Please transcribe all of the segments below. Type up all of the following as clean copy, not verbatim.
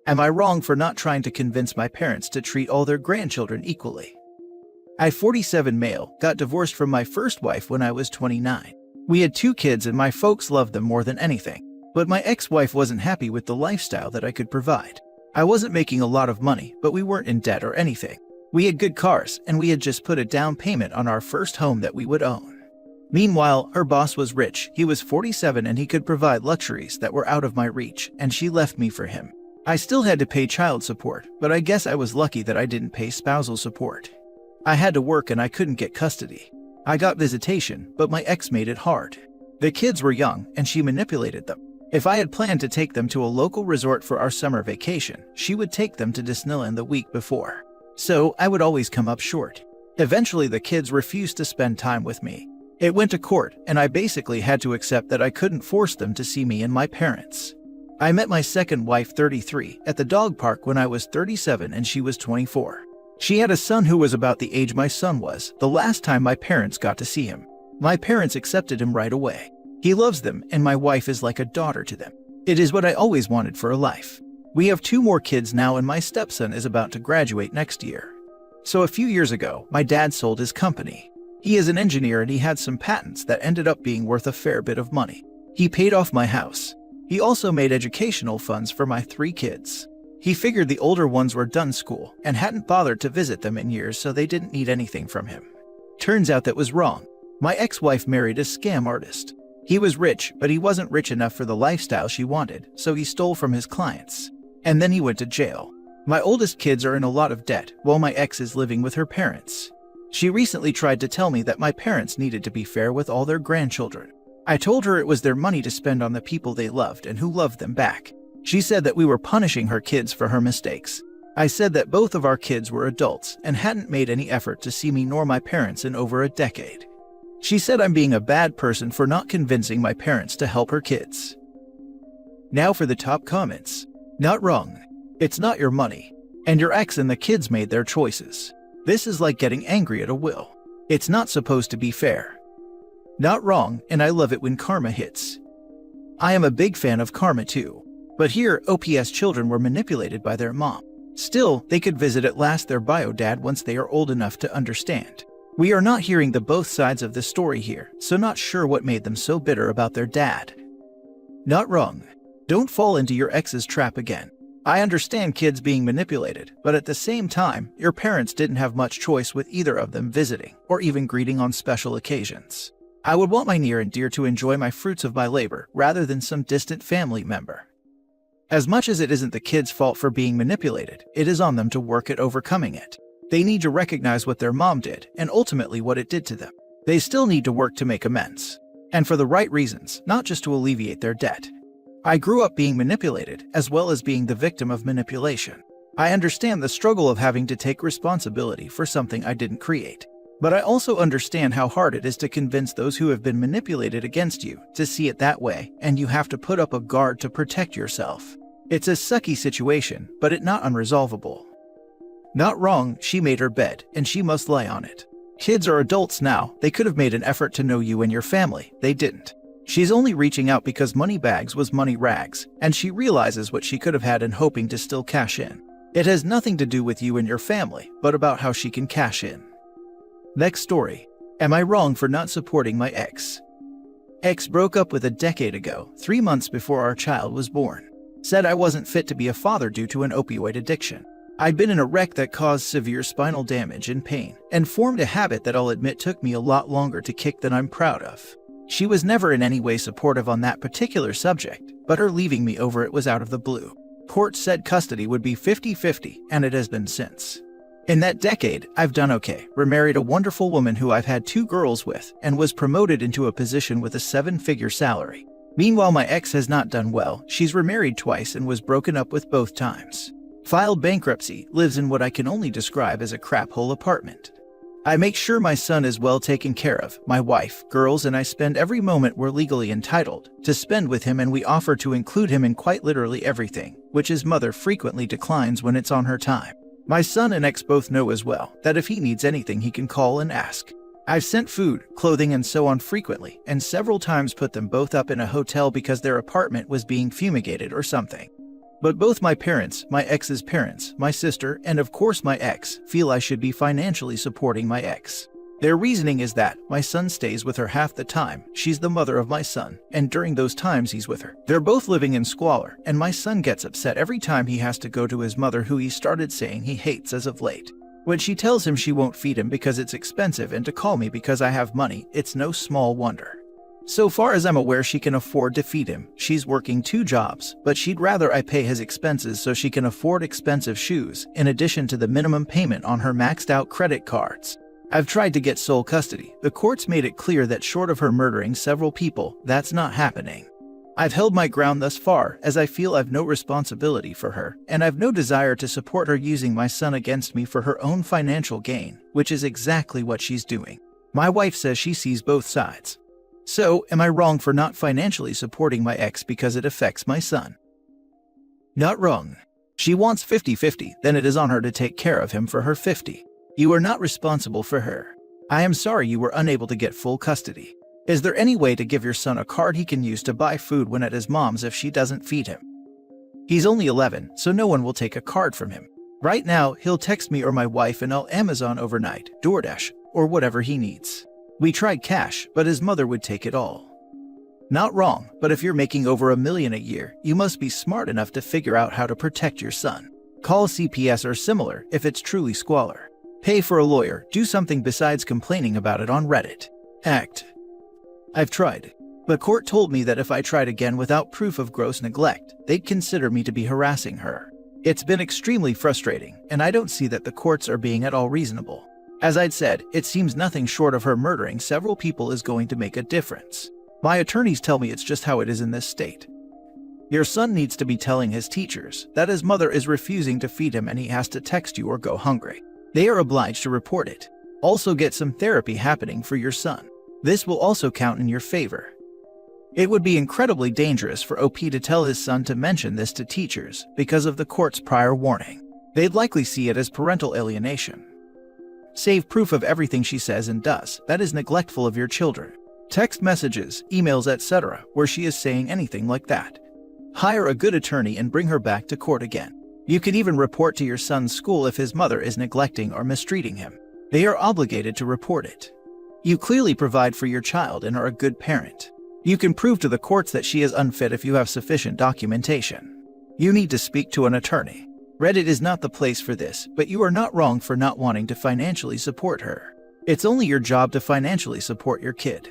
Am I wrong for not trying to convince my parents to treat all their grandchildren equally? I, 47 male, got divorced from my first wife when I was 29. We had 2 kids and my folks loved them more than anything. But my ex-wife wasn't happy with the lifestyle that I could provide. I wasn't making a lot of money, but we weren't in debt or anything. We had good cars, and we had just put a down payment on our first home that we would own. Meanwhile, her boss was rich, he was 47 and he could provide luxuries that were out of my reach, and she left me for him. I still had to pay child support, but I guess I was lucky that I didn't pay spousal support. I had to work and I couldn't get custody. I got visitation, but my ex made it hard. The kids were young, and she manipulated them. If I had planned to take them to a local resort for our summer vacation, she would take them to Disneyland the week before. So I would always come up short. Eventually, the kids refused to spend time with me. It went to court, and I basically had to accept that I couldn't force them to see me and my parents. I met my second wife, 33, at the dog park when I was 37 and she was 24. She had a son who was about the age my son was the last time my parents got to see him. My parents accepted him right away. He loves them, and my wife is like a daughter to them. It is what I always wanted for a life. We have 2 more kids now, and my stepson is about to graduate next year. So a few years ago, my dad sold his company. He is an engineer and he had some patents that ended up being worth a fair bit of money. He paid off my house. He also made educational funds for my 3 kids. He figured the older ones were done school and hadn't bothered to visit them in years, so they didn't need anything from him. Turns out that was wrong. My ex-wife married a scam artist. He was rich, but he wasn't rich enough for the lifestyle she wanted, so he stole from his clients. And then he went to jail. My oldest kids are in a lot of debt, while my ex is living with her parents. She recently tried to tell me that my parents needed to be fair with all their grandchildren. I told her it was their money to spend on the people they loved and who loved them back. She said that we were punishing her kids for her mistakes. I said that both of our kids were adults and hadn't made any effort to see me nor my parents in over a decade. She said I'm being a bad person for not convincing my parents to help her kids. Now for the top comments. Not wrong. It's not your money. And your ex and the kids made their choices. This is like getting angry at a will. It's not supposed to be fair. Not wrong, and I love it when karma hits. I am a big fan of karma too. But here, OPS children were manipulated by their mom. Still, they could visit at last their bio dad once they are old enough to understand. We are not hearing the both sides of the story here, so not sure what made them so bitter about their dad. Not wrong. Don't fall into your ex's trap again. I understand kids being manipulated, but at the same time, your parents didn't have much choice with either of them visiting or even greeting on special occasions. I would want my near and dear to enjoy my fruits of my labor rather than some distant family member. As much as it isn't the kids' fault for being manipulated, it is on them to work at overcoming it. They need to recognize what their mom did and ultimately what it did to them. They still need to work to make amends. And for the right reasons, not just to alleviate their debt. I grew up being manipulated, as well as being the victim of manipulation. I understand the struggle of having to take responsibility for something I didn't create. But I also understand how hard it is to convince those who have been manipulated against you to see it that way, and you have to put up a guard to protect yourself. It's a sucky situation, but it's not unresolvable. Not wrong, she made her bed, and she must lie on it. Kids are adults now, they could have made an effort to know you and your family, they didn't. She's only reaching out because money bags was money rags, and she realizes what she could have had and hoping to still cash in. It has nothing to do with you and your family, but about how she can cash in. Next story. Am I wrong for not supporting my ex? Ex broke up with a decade ago, 3 months before our child was born. Said I wasn't fit to be a father due to an opioid addiction. I'd been in a wreck that caused severe spinal damage and pain, and formed a habit that I'll admit took me a lot longer to kick than I'm proud of. She was never in any way supportive on that particular subject, but her leaving me over it was out of the blue. Court said custody would be 50-50, and it has been since. In that decade, I've done okay, remarried a wonderful woman who I've had 2 girls with, and was promoted into a position with a 7-figure salary. Meanwhile, my ex has not done well. She's remarried twice and was broken up with both times. Filed bankruptcy, lives in what I can only describe as a crap hole apartment. I make sure my son is well taken care of, my wife, girls, and I spend every moment we're legally entitled to spend with him, and we offer to include him in quite literally everything, which his mother frequently declines when it's on her time. My son and ex both know as well that if he needs anything he can call and ask. I've sent food, clothing, and so on frequently, and several times put them both up in a hotel because their apartment was being fumigated or something. But both my parents, my ex's parents, my sister, and of course my ex, feel I should be financially supporting my ex. Their reasoning is that my son stays with her half the time, she's the mother of my son, and during those times he's with her. They're both living in squalor, and my son gets upset every time he has to go to his mother, who he started saying he hates as of late. When she tells him she won't feed him because it's expensive and to call me because I have money, it's no small wonder. So far as I'm aware, she can afford to feed him. She's working 2 jobs, but she'd rather I pay his expenses so she can afford expensive shoes, in addition to the minimum payment on her maxed out credit cards. I've tried to get sole custody. The courts made it clear that short of her murdering several people, that's not happening. I've held my ground thus far, as I feel I've no responsibility for her, and I've no desire to support her using my son against me for her own financial gain, which is exactly what she's doing. My wife says she sees both sides. So, am I wrong for not financially supporting my ex because it affects my son? Not wrong. She wants 50-50, then it is on her to take care of him for her 50. You are not responsible for her. I am sorry you were unable to get full custody. Is there any way to give your son a card he can use to buy food when at his mom's if she doesn't feed him? He's only 11, so no one will take a card from him. Right now, he'll text me or my wife and I'll Amazon overnight, DoorDash, or whatever he needs. We tried cash, but his mother would take it all. Not wrong, but if you're making over $1 million a year, you must be smart enough to figure out how to protect your son. Call CPS or similar if it's truly squalor. Pay for a lawyer, do something besides complaining about it on Reddit. Act. I've tried. The court told me that if I tried again without proof of gross neglect, they'd consider me to be harassing her. It's been extremely frustrating, and I don't see that the courts are being at all reasonable. As I'd said, it seems nothing short of her murdering several people is going to make a difference. My attorneys tell me it's just how it is in this state. Your son needs to be telling his teachers that his mother is refusing to feed him and he has to text you or go hungry. They are obliged to report it. Also get some therapy happening for your son. This will also count in your favor. It would be incredibly dangerous for OP to tell his son to mention this to teachers because of the court's prior warning. They'd likely see it as parental alienation. Save proof of everything she says and does that is neglectful of your children. Text messages, emails, etc., where she is saying anything like that. Hire a good attorney and bring her back to court again. You can even report to your son's school if his mother is neglecting or mistreating him. They are obligated to report it. You clearly provide for your child and are a good parent. You can prove to the courts that she is unfit if you have sufficient documentation. You need to speak to an attorney. Reddit is not the place for this, but you are not wrong for not wanting to financially support her. It's only your job to financially support your kid.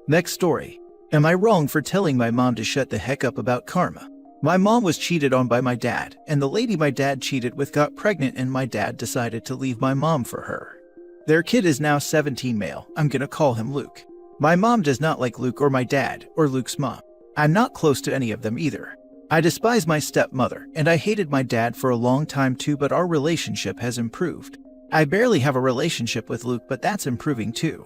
Next story. Am I wrong for telling my mom to shut the heck up about karma? My mom was cheated on by my dad, and the lady my dad cheated with got pregnant and my dad decided to leave my mom for her. Their kid is now 17 male, I'm gonna call him Luke. My mom does not like Luke or my dad, or Luke's mom. I'm not close to any of them either. I despise my stepmother, and I hated my dad for a long time too, but our relationship has improved. I barely have a relationship with Luke, but that's improving too.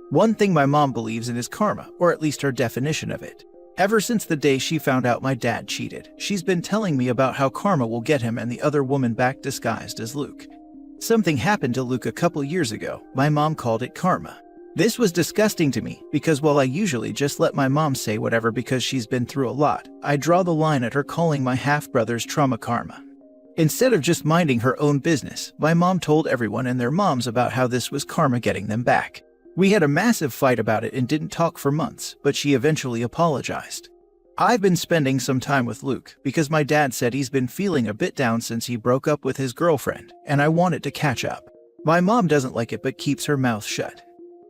One thing my mom believes in is karma, or at least her definition of it. Ever since the day she found out my dad cheated, she's been telling me about how karma will get him and the other woman back disguised as Luke. Something happened to Luke a couple years ago. My mom called it karma. This was disgusting to me because while I usually just let my mom say whatever because she's been through a lot, I draw the line at her calling my half-brother's trauma karma. Instead of just minding her own business, my mom told everyone and their moms about how this was karma getting them back. We had a massive fight about it and didn't talk for months, but she eventually apologized. I've been spending some time with Luke because my dad said he's been feeling a bit down since he broke up with his girlfriend, and I wanted to catch up. My mom doesn't like it but keeps her mouth shut.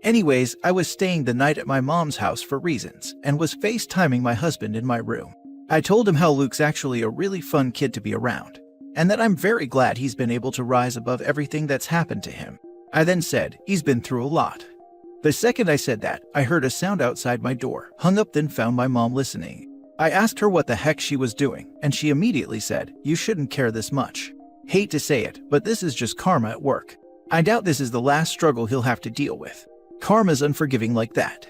Anyways, I was staying the night at my mom's house for reasons, and was FaceTiming my husband in my room. I told him how Luke's actually a really fun kid to be around, and that I'm very glad he's been able to rise above everything that's happened to him. I then said, he's been through a lot. The second I said that, I heard a sound outside my door, hung up, then found my mom listening. I asked her what the heck she was doing, and she immediately said, you shouldn't care this much. Hate to say it, but this is just karma at work. I doubt this is the last struggle he'll have to deal with. Karma's unforgiving like that.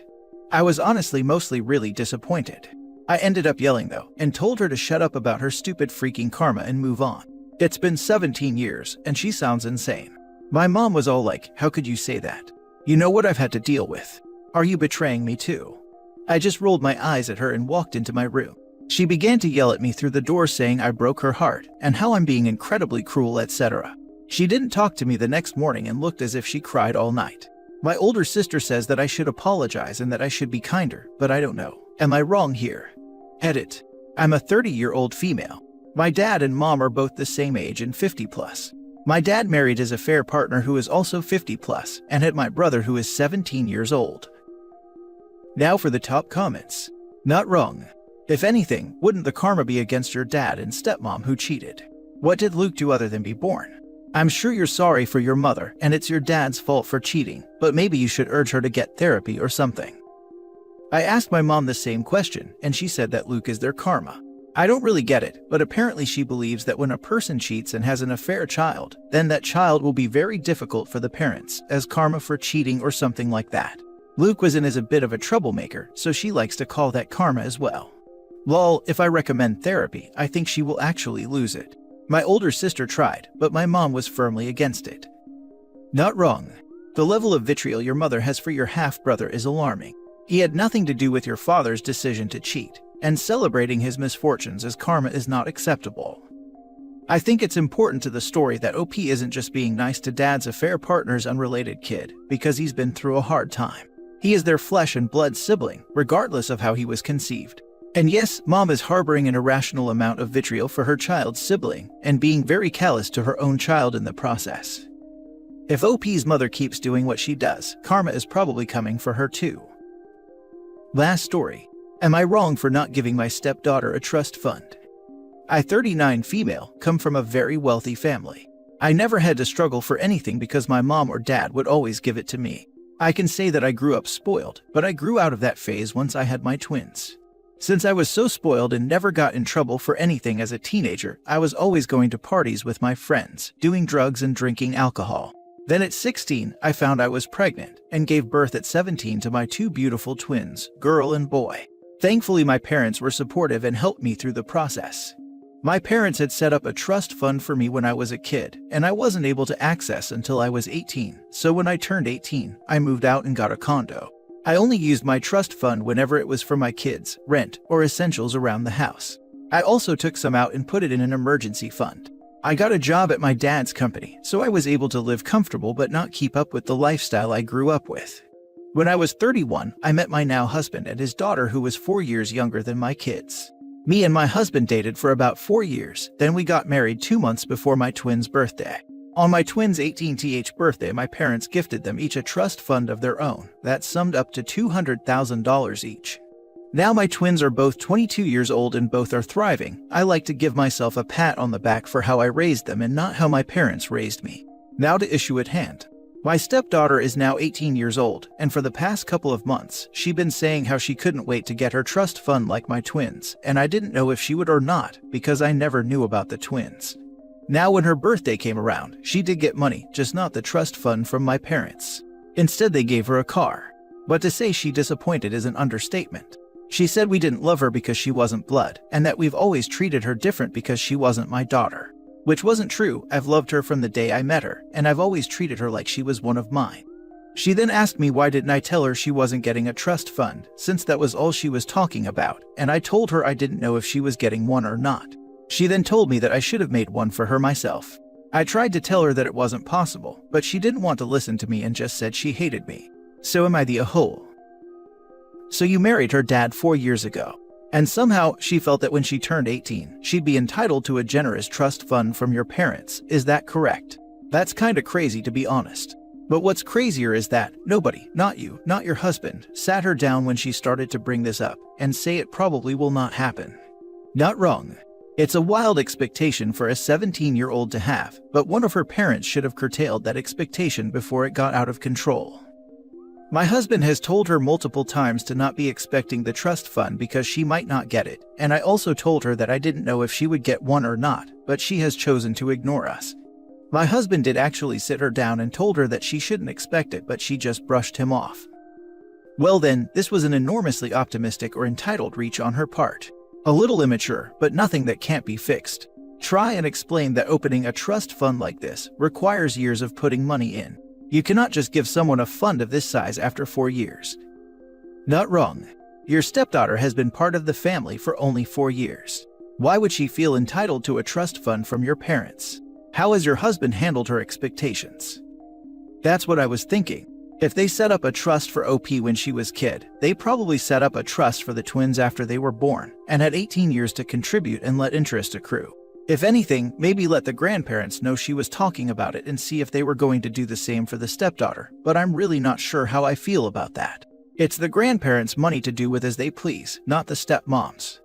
I was honestly mostly really disappointed. I ended up yelling though, and told her to shut up about her stupid freaking karma and move on. It's been 17 years, and she sounds insane. My mom was all like, how could you say that? You know what I've had to deal with. Are you betraying me too? I just rolled my eyes at her and walked into my room. She began to yell at me through the door saying I broke her heart and how I'm being incredibly cruel, etc. She didn't talk to me the next morning and looked as if she cried all night. My older sister says that I should apologize and that I should be kinder, but I don't know. Am I wrong here? Edit. I'm a 30-year-old female. My dad and mom are both the same age and 50 plus. My dad married his affair partner who is also 50 plus and had my brother who is 17 years old. Now for the top comments. Not wrong. If anything, wouldn't the karma be against your dad and stepmom who cheated? What did Luke do other than be born? I'm sure you're sorry for your mother and it's your dad's fault for cheating, but maybe you should urge her to get therapy or something. I asked my mom the same question and she said that Luke is their karma. I don't really get it, but apparently she believes that when a person cheats and has an affair child, then that child will be very difficult for the parents as karma for cheating or something like that. Luke was in as a bit of a troublemaker, so she likes to call that karma as well. Lol, if I recommend therapy, I think she will actually lose it. My older sister tried, but my mom was firmly against it. Not wrong. The level of vitriol your mother has for your half-brother is alarming. He had nothing to do with your father's decision to cheat, and celebrating his misfortunes as karma is not acceptable. I think it's important to the story that OP isn't just being nice to dad's affair partner's unrelated kid, because he's been through a hard time. He is their flesh and blood sibling, regardless of how he was conceived. And yes, mom is harboring an irrational amount of vitriol for her child's sibling, and being very callous to her own child in the process. If OP's mother keeps doing what she does, karma is probably coming for her too. Last story. Am I wrong for not giving my stepdaughter a trust fund? I, 39 female, come from a very wealthy family. I never had to struggle for anything because my mom or dad would always give it to me. I can say that I grew up spoiled, but I grew out of that phase once I had my twins. Since I was so spoiled and never got in trouble for anything as a teenager, I was always going to parties with my friends, doing drugs and drinking alcohol. Then at 16, I found I was pregnant and gave birth at 17 to my two beautiful twins, girl and boy. Thankfully, my parents were supportive and helped me through the process. My parents had set up a trust fund for me when I was a kid, and I wasn't able to access until I was 18, so when I turned 18, I moved out and got a condo. I only used my trust fund whenever it was for my kids, rent, or essentials around the house. I also took some out and put it in an emergency fund. I got a job at my dad's company, so I was able to live comfortable but not keep up with the lifestyle I grew up with. When I was 31, I met my now husband and his daughter who was 4 years younger than my kids. Me and my husband dated for about 4 years, then we got married 2 months before my twins' birthday. On my twins' 18th birthday, my parents gifted them each a trust fund of their own that summed up to $200,000 each. Now my twins are both 22 years old and both are thriving. I like to give myself a pat on the back for how I raised them and not how my parents raised me. Now to issue at hand. My stepdaughter is now 18 years old, and for the past couple of months, she's been saying how she couldn't wait to get her trust fund like my twins, and I didn't know if she would or not because I never knew about the twins. Now when her birthday came around, she did get money, just not the trust fund from my parents. Instead, they gave her a car. But to say she disappointed is an understatement. She said we didn't love her because she wasn't blood, and that we've always treated her different because she wasn't my daughter. Which wasn't true. I've loved her from the day I met her, and I've always treated her like she was one of mine. She then asked me why didn't I tell her she wasn't getting a trust fund, since that was all she was talking about, and I told her I didn't know if she was getting one or not. She then told me that I should have made one for her myself. I tried to tell her that it wasn't possible, but she didn't want to listen to me and just said she hated me. So am I the a-hole? So you married her dad 4 years ago, and somehow she felt that when she turned 18, she'd be entitled to a generous trust fund from your parents, is that correct? That's kinda crazy to be honest. But what's crazier is that nobody, not you, not your husband, sat her down when she started to bring this up and say it probably will not happen. Not wrong. It's a wild expectation for a 17-year-old to have, but one of her parents should have curtailed that expectation before it got out of control. My husband has told her multiple times to not be expecting the trust fund because she might not get it, and I also told her that I didn't know if she would get one or not, but she has chosen to ignore us. My husband did actually sit her down and told her that she shouldn't expect it, but she just brushed him off. Well then, this was an enormously optimistic or entitled reach on her part. A little immature, but nothing that can't be fixed. Try and explain that opening a trust fund like this requires years of putting money in. You cannot just give someone a fund of this size after 4 years. Not wrong. Your stepdaughter has been part of the family for only 4 years. Why would she feel entitled to a trust fund from your parents? How has your husband handled her expectations? That's what I was thinking. If they set up a trust for OP when she was kid, they probably set up a trust for the twins after they were born and had 18 years to contribute and let interest accrue. If anything, maybe let the grandparents know she was talking about it and see if they were going to do the same for the stepdaughter, but I'm really not sure how I feel about that. It's the grandparents' money to do with as they please, not the stepmom's.